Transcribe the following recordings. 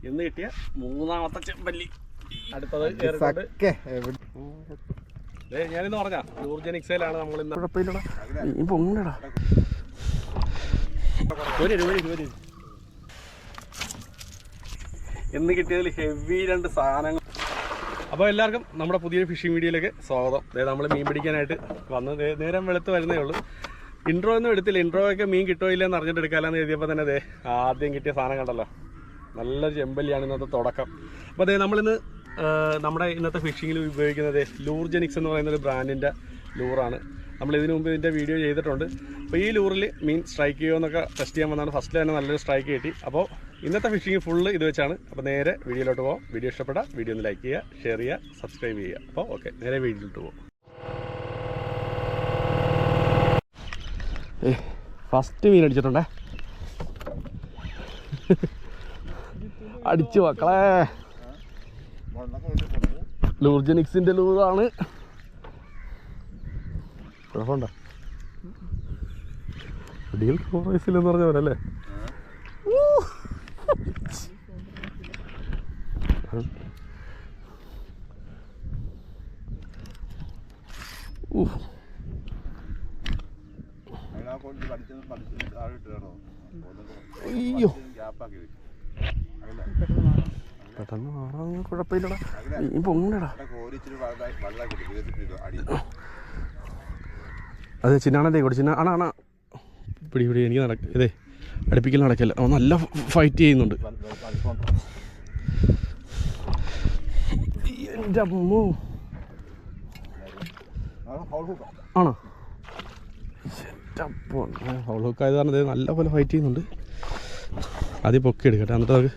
ഇന്ന് കിട്ടിയ മൂന്നാമത്തെ ചെമ്പല്ലി. അടുത്തത് ഞാനിന്ന് പറഞ്ഞ ലൂർജനിക്സയിലാണ് നമ്മൾ ഇന്ന്. കുഴപ്പമില്ലടാ, പൊങ്ങടാ. ഇന്ന് കിട്ടിയതിൽ ഹെവി 2 സാധനങ്ങൾ. അപ്പോൾ എല്ലാവർക്കും നമ്മുടെ പുതിയൊരു ഫിഷിംഗ് വീഡിയോയിലേക്ക് സ്വാഗതം. അതായത് നമ്മൾ മീൻ പിടിക്കാനായിട്ട് വന്ന് നേരം വെളുത്ത് വരുന്നേ ഉള്ളൂ. ഇൻട്രോ ഒന്നും എടുത്തില്ല. ഇൻട്രോ ഒക്കെ മീൻ കിട്ടോ ഇല്ലെന്ന് അറിഞ്ഞിട്ട് എടുക്കാമെന്ന് എഴുതിയപ്പോൾ തന്നെ ആദ്യം കിട്ടിയ സാധനം കണ്ടല്ലോ, നല്ലൊരു ചെമ്പല്ലിയാണ് ഇന്നത്തെ തുടക്കം. അപ്പോൾ അതേ നമ്മളിന്ന് നമ്മുടെ ഇന്നത്തെ ഫിഷിങ്ങിൽ ഉപയോഗിക്കുന്നത് ലൂർജനിക്സ് എന്ന് പറയുന്നൊരു ബ്രാൻഡിൻ്റെ ലൂറാണ്. നമ്മൾ ഇതിനു മുമ്പ് ഇതിൻ്റെ വീഡിയോ ചെയ്തിട്ടുണ്ട്. അപ്പോൾ ഈ ലൂറിൽ മീൻ സ്ട്രൈക്ക് ചെയ്യുമെന്നൊക്കെ ടെസ്റ്റ് ചെയ്യാൻ വന്നാണ്. ഫസ്റ്റിൽ തന്നെ നല്ലൊരു സ്ട്രൈക്ക് കിട്ടി. അപ്പോൾ ഇന്നത്തെ ഫിഷിങ് ഫുള്ള് ഇത് വെച്ചാണ്. അപ്പോൾ നേരെ വീഡിയോയിലോട്ട് പോകാം. വീഡിയോ ഇഷ്ടപ്പെട്ടാൽ വീഡിയോ ഒന്ന് ലൈക്ക് ചെയ്യുക, ഷെയർ ചെയ്യുക, സബ്സ്ക്രൈബ് ചെയ്യുക. അപ്പോൾ ഓക്കെ, നേരെ വീഡിയോയിലോട്ട് പോകാം. ഫസ്റ്റ് മീൻ അടിച്ചിട്ടുണ്ടേ, അടിച്ചു മക്കളെ. ലൂർജനിക്സിന്റെ ലൂറാണ്. കുഴപ്പമുണ്ടോ? അടിയിൽ ഫോറേസിലെന്ന് പറഞ്ഞ പോലെ അല്ലേ? അയ്യോ, പെട്ടെന്ന് മാറാൻ കുഴപ്പമില്ലടാ, നീ പൊങ്ങടാ. അതെ, ചിന്നാണതേ കൂടി. ചിന്ന ആണാ പിടി പിടി. എനിക്ക് ഇതേ അടുപ്പിക്കൽ നടക്കില്ല. അവൻ നല്ല ഫൈറ്റ് ചെയ്യുന്നുണ്ട്. എൻ്റെ അമ്മോ, ആണോ? ഹൗൾ ഹുക്കായത് കാരണം നല്ല പോലെ ഫൈറ്റ് ചെയ്യുന്നുണ്ട്. ആദ്യം പൊക്കി എടുക്കട്ടെ, എന്നിട്ട് നമുക്ക്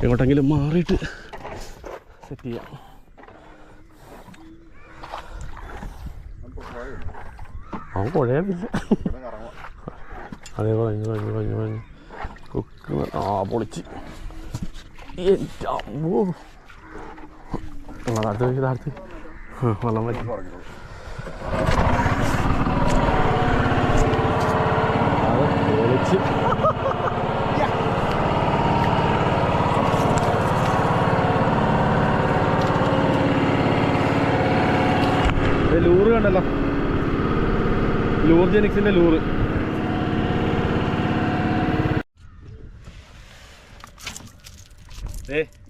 എങ്ങോട്ടെങ്കിലും മാറിയിട്ട് സെറ്റ് ചെയ്യാം. അവൻ കുഴയമില്ല. അതേ പറഞ്ഞു കുക്ക്. പൊളിച്ച്. എൻ്റെ അമ്മോ, അടുത്ത് വെള്ളം പറ്റി. പൊളിച്ച്. ലൂറ് കണ്ടല്ലോ, ലൂർജനിക്സിന്റെ ലൂറ്.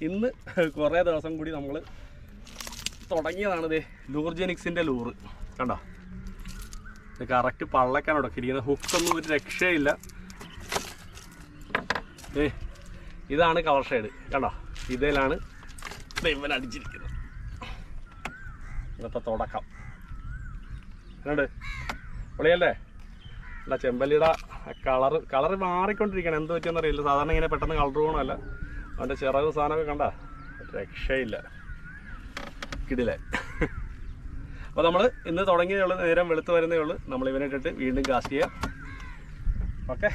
ഇന്ന് കുറേ ദിവസം കൂടി നമ്മൾ തുടങ്ങിയതാണ് ലൂർജനിക്സിന്റെ ലൂറ്. കണ്ടോ, ഇത് കറക്റ്റ് പള്ളക്കാണ് ഉടക്കിയിരിക്കുന്നത്. ഹുക്കൊന്നും ഒരു രക്ഷയില്ല. ഇതാണ് കവർ ഷേഡ്. കണ്ടോ, ഇതിലാണ് ഇവൻ അടിച്ചിരിക്കുന്നത്. ഇന്നത്തെ തുടക്കം എന്നുണ്ട്. പൊളിയല്ലേ? അല്ല, ചെമ്പല്ലിയുടെ കളറ് മാറിക്കൊണ്ടിരിക്കുകയാണ്. എന്ത് പറ്റിയെന്നറിയില്ല. സാധാരണ ഇങ്ങനെ പെട്ടെന്ന് കളർ പോകണമല്ല. അവൻ്റെ ചിറക് സാധനമൊക്കെ കണ്ട രക്ഷയില്ല. കിടിലേ. അപ്പോൾ നമ്മൾ ഇന്ന് തുടങ്ങിയതേ ഉള്ളൂ, നേരം വെളുത്ത് വരുന്നേ ഉള്ളൂ. നമ്മൾ ഇവനെ ഇട്ടിട്ട് വീണ്ടും കാസ്റ്റ് ചെയ്യാം. ഓക്കെ,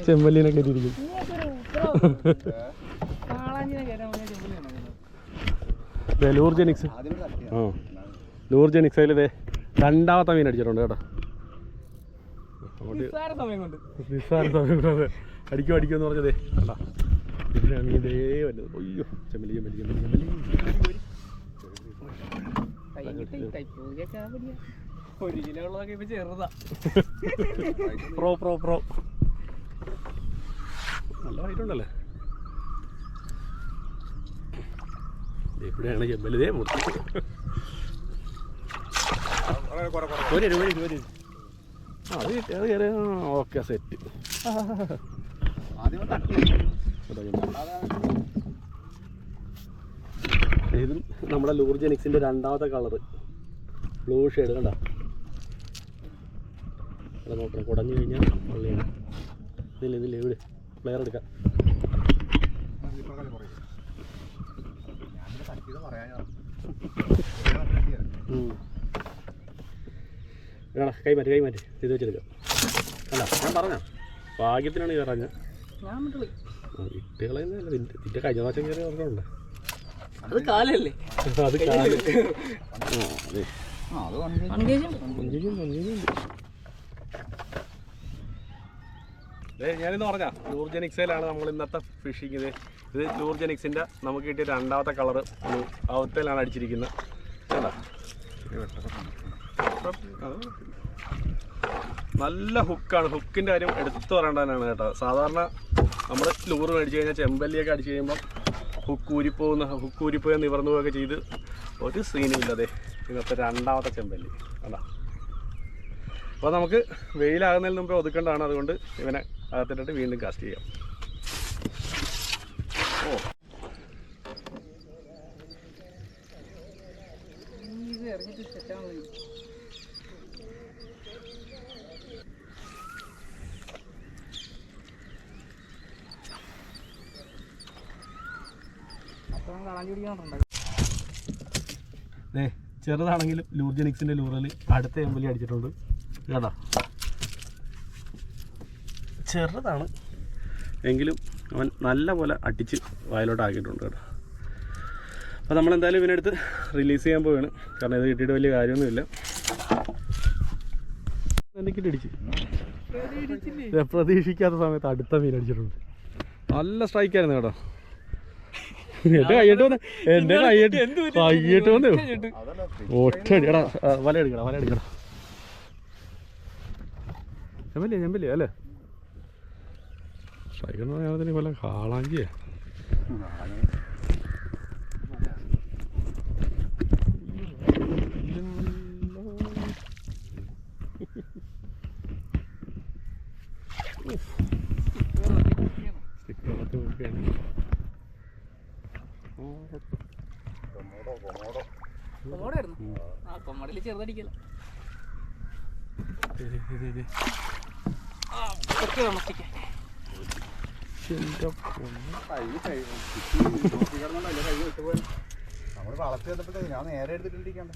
ചെമ്പല്ലിനൊക്കെ ഇരിക്കും. ലൂർജനിക്സ്. ലൂർജനിക്സ് അതിൽ രണ്ടാമത്തെ മീൻ അടിച്ചിട്ടുണ്ട് കേട്ടോ. നിസ്സാര സമയം കൊണ്ട് അടിക്കുമെന്ന് പറഞ്ഞതേ അല്ല. ഇതിനാ മീൻ ഇതേ വരുന്നത്. അയ്യോ, ചെമ്പല്ലി ചെമ്പല്ലി ചെമ്പല്ലി ചെമ്പല്ലി. ഒരു കിലോ ഉള്ളതൊക്കെ ഇപ്പൊ ചെറുതാ. പ്രോ പ്രോ പ്രോ നല്ല ഹൈറ്റുണ്ടല്ലേ. എവിടെയാണ് ചെമ്പല്ലി? Okay, set. ഇതും നമ്മുടെ ലൂർജനിക്സിന്റെ രണ്ടാമത്തെ കളറ്, ബ്ലൂ ഷെയ്ഡ്. കണ്ടോ, നോക്കണം. കുടഞ്ഞു കഴിഞ്ഞാൽ പള്ളിയാണ്. ഇതില്ല എവിടെ പ്ലെയർ എടുക്കാം. കൈമാറ്റി ഇത് വെച്ചെടുക്കാം. അല്ല ഞാൻ പറഞ്ഞോ ഭാഗ്യത്തിനാണ് കയറാഞ്ഞ ഞാൻ ഇട്ടുകളയുന്നല്ല നിന്റെ കഴിഞ്ഞ പ്രാവശ്യം കയറി പറഞ്ഞോണ്ട് അത് കാലല്ലേ അത് കാല് ഞാനിന്ന് പറഞ്ഞ ലൂർജനിക്സിലാണ് നമ്മൾ ഇന്നത്തെ ഫിഷിങ്. ഇത് ലൂർജനിക്സിൻ്റെ നമുക്ക് കിട്ടിയ രണ്ടാമത്തെ കളറ് അവത്തയിലാണ് അടിച്ചിരിക്കുന്നത്. നല്ല ഹുക്കാണ്. ഹുക്കിൻ്റെ കാര്യം എടുത്തു പറയേണ്ടതാണ് കേട്ടോ. സാധാരണ നമ്മൾ ലൂറ് മേടിച്ച് കഴിഞ്ഞാൽ ചെമ്പല്ലിയൊക്കെ അടിച്ച് കഴിയുമ്പം ഹുക്ക് ഊരിപ്പോയി നിവർന്നു പോവുകയൊക്കെ ചെയ്ത് ഒരു സീനും ഇല്ലതെ ഇന്നത്തെ രണ്ടാമത്തെ ചെമ്പല്ലി അതാ. അപ്പോൾ നമുക്ക് വെയിലാകുന്നതിന് മുമ്പേ ഒതുക്കേണ്ടതാണ്. അതുകൊണ്ട് ഇവനെ അകത്തിട്ടിട്ട് വീണ്ടും കാസ്റ്റ് ചെയ്യാം. ഓ ചെറുതാണെങ്കിലും ലൂർജനിക്സിൻ്റെ ലൂറിൽ അടുത്ത ചെമ്പല്ലി അടിച്ചിട്ടുണ്ട് കേട്ടോ. ചെറുതാണ് എങ്കിലും അവൻ നല്ല പോലെ അടിച്ച് വയലോട്ടാക്കിയിട്ടുണ്ട് കേട്ടോ. അപ്പോൾ നമ്മളെന്തായാലും ഇവനെടുത്ത് റിലീസ് ചെയ്യാൻ പോവുകയാണ്. കാരണം ഇത് കിട്ടിയിട്ട് വലിയ കാര്യമൊന്നുമില്ല. എനിക്കിട്ട് അടിച്ച് പ്രതീക്ഷിക്കാത്ത സമയത്ത് അടുത്ത മീൻ അടിച്ചിട്ടുണ്ട്. നല്ല സ്ട്രൈക്കായിരുന്നു കേട്ടോ. എന്റെ കയ്യിട്ട് വന്ന് ഒറ്റടി എടാ വല എടുക്കണം ചെമ്പല്ലേ അല്ലേ സ്ട്രൈക്ക് എന്ന് പറഞ്ഞാൽ കൊല്ലം കാളാഞ്ചിയാ. ചെറുതടിക്കല ഞാൻ നേരെ എടുത്തിട്ടിരിക്കണ്ട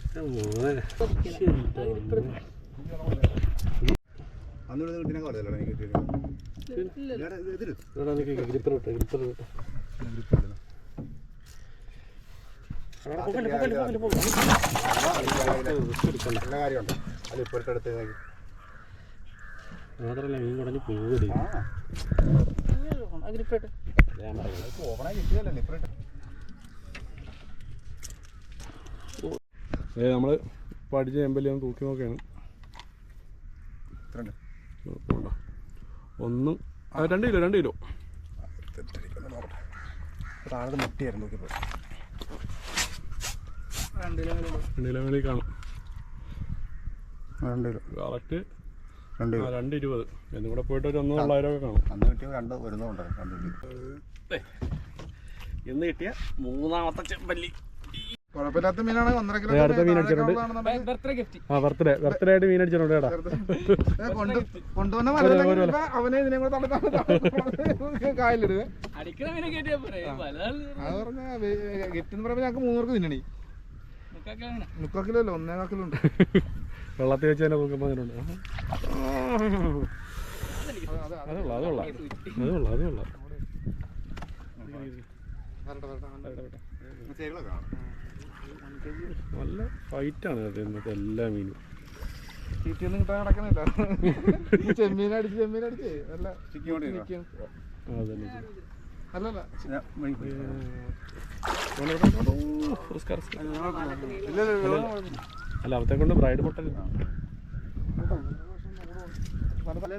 അന്ന് കിട്ടിനെ കുറച്ചല്ലോ എല്ലാ കാര്യമുണ്ട് അത് ഇപ്പോഴത്തെ അടുത്ത് മാത്രല്ല മീൻ കുടഞ്ഞ് പോകൂടി നമ്മൾ പഠിച്ച ചെമ്പല്ലി ഒന്ന് തൂക്കി നോക്കുകയാണ്. ഒന്നും 2 കിലോ താഴെ മുട്ടിയായിരുന്നു നോക്കിയപ്പോൾ 2 കിലോ മേളിൽ കാണും. 2 കിലോ കറക്റ്റ് 220 എന്നും കൂടെ പോയിട്ട് ഒരു 1,900 ഒക്കെ കാണും. അന്ന് കിട്ടിയ 2 വരുന്നുണ്ട്. 2 ഇന്ന് കിട്ടിയ 3ാമത്തെ ചെമ്പല്ലി. കുഴപ്പമില്ലാത്ത മീനാണ്. 1.5 കിലോ അടുത്ത മീൻ അടിച്ചിട്ടുണ്ട്. ബർത്ത്ഡേ ആയിട്ട് മീൻ അടിച്ചിട്ടുണ്ട് കേട്ടാ. കൊണ്ടുവന്ന അവനെ ഇതിനെ കൂടെ കായലിടുക. അത് പറഞ്ഞ ഗെറ്റെന്ന് പറയുമ്പോൾ ഞങ്ങൾക്ക് 3 പേർക്ക് തിന്നണി. 3/4 കിലോ അല്ല 1.25 കിലോ ഉണ്ട്. വെള്ളത്തിൽ വെച്ച് തന്നെ തൂക്കുമ്പോൾ അതിനുണ്ട്. നല്ല ഫൈറ്റാണ് ഇന്നത്തെ എല്ലാ മീനും. തീറ്റയൊന്നും കിട്ടാൻ കിടക്കുന്നില്ല. ചെമ്മീനടിച്ച് നല്ല അല്ല അവത്തെ കൊണ്ട് ബ്രൈഡ് പൊട്ടൽ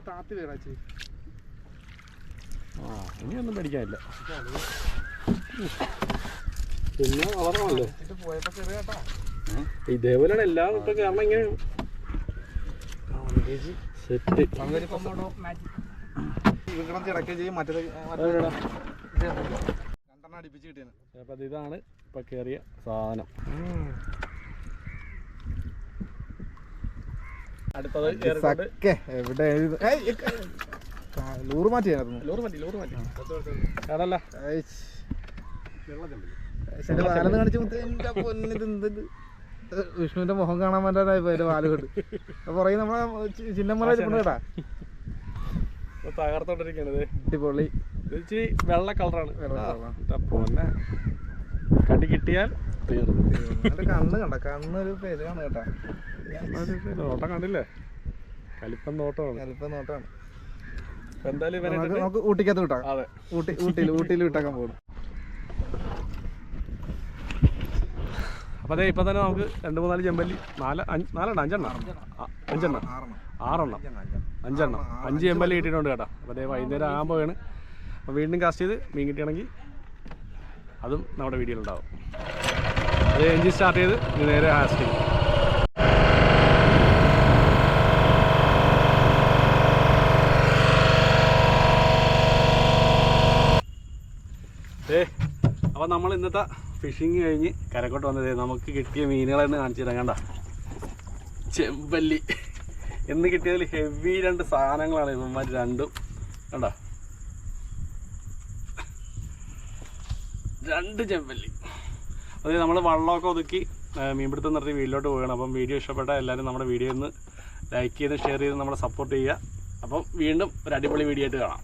താത്തി വേടാച്ചി. ഇനിയൊന്നും പഠിക്കാനില്ല. പിന്നെ വളർന്നല്ലോ പോയപ്പോ ചെറിയ കേട്ടോ. ഇതേപോലെയാണ് എല്ലാം ഇപ്പൊ. കാരണം ഇങ്ങനെ സെറ്റ് ഇടയ്ക്ക് ചെയ്യും. മറ്റേ 2 അടിപ്പിച്ച് കിട്ടിയാണ്. അപ്പൊ ഇതാണ് ഇപ്പൊ കേറിയ സാധനം. അടുത്തത് എവിടെ ലൂറ് മാറ്റിയായിരുന്നു. ലോറ് മാറ്റി കടല്ല വാലെന്ന് കാണിച്ചു വിഷ്ണുവിന്റെ മുഖം കാണാൻ പറ്റാതായി പോയ വാല് കൊണ്ട് പുറകെ നമ്മളെ ചിഹ്നം പോലെ കേട്ടാ. തകർത്തോണ്ടിരിക്കണത്. അടിപൊളി ഇച്ചിരി വെള്ള കളറാണ്. വെള്ളം പൊന്നെ കടി കിട്ടിയാൽ തീർന്നു. കണ്ണ് കണ്ട കണ്ണൊരു പേരാണ് കേട്ടാ. നോട്ടം കണ്ടില്ലേ? കലിപ്പൻ നോട്ടമാണ്. ചിലപ്പോ നോട്ടാണ്. എന്തായാലും ഇവനെ നമുക്ക് ഊട്ടിക്കകത്ത് വിട്ടാം. അതെ, ഊട്ടിയിൽ വിട്ടാക്കാൻ പോകും. അപ്പോൾ അതെ ഇപ്പം തന്നെ നമുക്ക് 2-3 ചെമ്പല്ലി, 5 ചെമ്പല്ലി കിട്ടിയിട്ടുണ്ട് കേട്ടോ. അപ്പോൾ അതേ വൈകുന്നേരം ആകുമ്പോൾ വേണം. അപ്പോൾ വീണ്ടും കാസ്റ്റ് ചെയ്ത് മീൻ കിട്ടിയാണെങ്കിൽ അതും നമ്മുടെ വീഡിയോയിലുണ്ടാവും. അത് എഞ്ചിൻ സ്റ്റാർട്ട് ചെയ്ത് ഇനി നേരെ കാസ്റ്റിംഗ്. അപ്പോൾ നമ്മൾ ഇന്നത്തെ ഫിഷിങ് കഴിഞ്ഞ് കരക്കോട്ട് വന്നത് നമുക്ക് കിട്ടിയ മീനുകളെന്ന് കാണിച്ചു തരാം. കണ്ട ചെമ്പല്ലി എന്ന് കിട്ടിയതിൽ ഹെവി 2 സാധനങ്ങളാണ് ഇവന്മാർ രണ്ടും. കണ്ട 2 ചെമ്പല്ലി. അതായത് നമ്മൾ വള്ളമൊക്കെ ഒതുക്കി മീൻപിടുത്തം നിർത്തി വീട്ടിലോട്ട് പോവുകയാണ്. അപ്പം വീഡിയോ ഇഷ്ടപ്പെട്ടാൽ എല്ലാവരും നമ്മുടെ വീഡിയോ ഒന്ന് ലൈക്ക് ചെയ്ത് ഷെയർ ചെയ്ത് നമ്മളെ സപ്പോർട്ട് ചെയ്യുക. അപ്പം വീണ്ടും ഒരു അടിപൊളി വീഡിയോ ആയിട്ട് കാണാം.